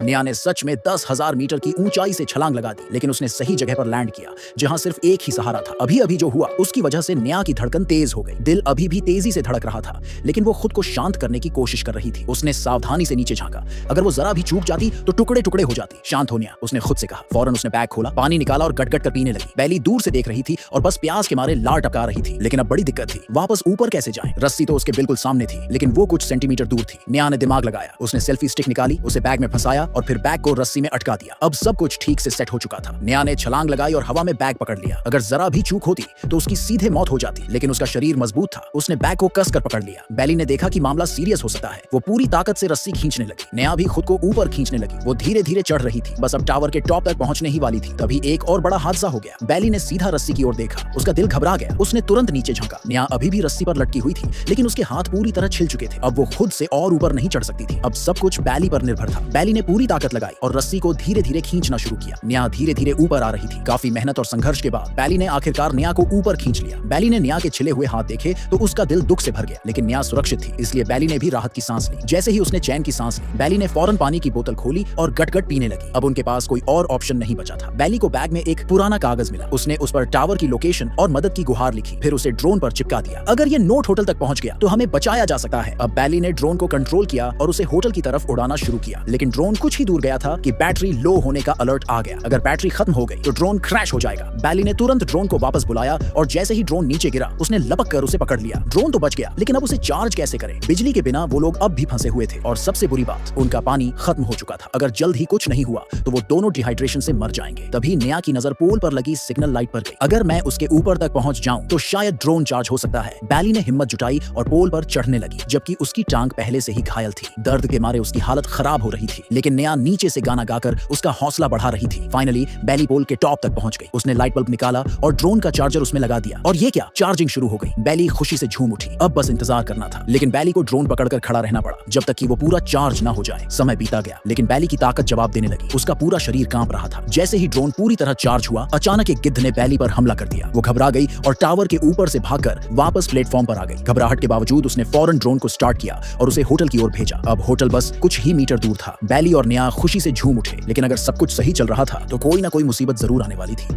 नेहा ने सच में 10,000 मीटर की ऊंचाई से छलांग लगा दी, लेकिन उसने सही जगह पर लैंड किया जहां सिर्फ एक ही सहारा था। अभी अभी जो हुआ उसकी वजह से नेहा की धड़कन तेज हो गई। दिल अभी भी तेजी से धड़क रहा था, लेकिन वो खुद को शांत करने की कोशिश कर रही थी। उसने सावधानी से नीचे झांका, अगर वो जरा भी चूक जाती तो टुकड़े टुकड़े हो जाती। शांत हो नेहा, उसने खुद से कहा। फौरन उसने बैग खोला, पानी निकाला और गटगट कर पीने लगी। बैली दूर से देख रही थी और बस प्यास के मारे लार टपका रही थी। लेकिन अब बड़ी दिक्कत थी, वापस ऊपर कैसे जाए? रस्सी तो उसके बिल्कुल सामने थी, लेकिन वो कुछ सेंटीमीटर दूर थी। नेहा ने दिमाग लगाया, उसने सेल्फी स्टिक निकाली, उसे बैग में फंसाया और फिर बैग को रस्सी में अटका दिया। अब सब कुछ ठीक से सेट हो चुका था। नेहा ने छलांग लगाई और हवा में बैग पकड़ लिया। अगर जरा भी चूक होती तो उसकी सीधे मौत हो जाती, लेकिन उसका शरीर मजबूत था। उसने बैग को कसकर पकड़ लिया। बैली ने देखा कि मामला सीरियस हो सकता है। वो पूरी ताकत से रस्सी खींचने लगी। नेहा भी खुद को ऊपर खींचने लगी। वो धीरे धीरे चढ़ रही थी, बस अब टावर के टॉप तक पहुंचने ही वाली थी। तभी एक और बड़ा हादसा हो गया। बैली ने सीधा रस्सी की ओर देखा, उसका दिल घबरा गया। उसने तुरंत नीचे झुका। नेहा अभी भी रस्सी पर लटकी हुई थी, लेकिन उसके हाथ पूरी तरह छिल चुके थे। अब वो खुद से और ऊपर नहीं चढ़ सकती थी। अब सब कुछ बैली पर निर्भर था। बैली ने पूरी ताकत लगाई और रस्सी को धीरे धीरे खींचना शुरू किया। नेहा धीरे धीरे ऊपर आ रही थी। काफी मेहनत और संघर्ष के बाद बैली ने आखिरकार नेहा को ऊपर खींच लिया। बैली ने नेहा के छिले हुए हाथ देखे तो उसका दिल दुख से भर गया, लेकिन नेहा सुरक्षित थी, इसलिए बैली ने भी राहत की सांस ली। जैसे ही उसने चैन की सांस ली, बैली ने फौरन पानी की बोतल खोली और गटगट पीने लगी। अब उनके पास कोई और ऑप्शन नहीं बचा था। बैली को बैग में एक पुराना कागज मिला। उसने उस पर टावर की लोकेशन और मदद की गुहार लिखी, फिर उसे ड्रोन पर चिपका दिया। अगर ये नोट होटल तक पहुंच गया तो हमें बचाया जा सकता है। अब बैली ने ड्रोन को कंट्रोल किया और उसे होटल की तरफ उड़ाना शुरू किया, लेकिन ड्रोन कुछ ही दूर गया था कि बैटरी लो होने का अलर्ट आ गया। अगर बैटरी खत्म हो गई तो ड्रोन क्रैश हो जाएगा। बैली ने तुरंत ड्रोन को वापस बुलाया और जैसे ही ड्रोन नीचे गिरा, उसने लपक कर उसे पकड़ लिया। ड्रोन तो बच गया, लेकिन अब उसे चार्ज कैसे करें? बिजली के बिना वो लोग अब भी फंसे हुए थे और सबसे बुरी बात, उनका पानी खत्म हो चुका था। अगर जल्द ही कुछ नहीं हुआ तो वो दोनों डिहाइड्रेशन से मर जाएंगे। तभी नेहा की नजर पोल पर लगी सिग्नल लाइट पर गई। अगर मैं उसके ऊपर तक पहुंच जाऊं तो शायद ड्रोन चार्ज हो सकता है। बैली ने हिम्मत जुटाई और पोल पर चढ़ने लगी, जबकि उसकी टांग पहले से ही घायल थी। दर्द के मारे उसकी हालत खराब हो रही थी, लेकिन नेहा नीचे से गाना गाकर उसका हौसला बढ़ा रही थी। फाइनली बैली पोल के टॉप तक पहुंच गई। उसने लाइट बल्ब निकाला और ड्रोन का चार्जर उसमें लगा दिया, और ये क्या, चार्जिंग शुरू हो गई। बैली खुशी से झूम उठी। अब बस इंतजार करना था, लेकिन बैली को ड्रोन पकड़कर खड़ा रहना पड़ा जब तक कि वो पूरा चार्ज ना हो जाए। समय बीता गया, लेकिन बैली की ताकत जवाब देने लगी। उसका पूरा शरीर कांप रहा था। जैसे ही ड्रोन पूरी तरह चार्ज हुआ, अचानक एक गिद्ध ने बैली पर हमला कर दिया। वो घबरा गई और टावर के ऊपर से भागकर वापस प्लेटफॉर्म पर आ गई। घबराहट के बावजूद उसने फौरन ड्रोन को स्टार्ट किया और उसे होटल की ओर भेजा। अब होटल बस कुछ ही मीटर दूर था। बैली और नेहा खुशी से झूम उठे, लेकिन अगर सब कुछ सही चल रहा था तो कोई ना कोई मुसीबत जरूर आने वाली थी।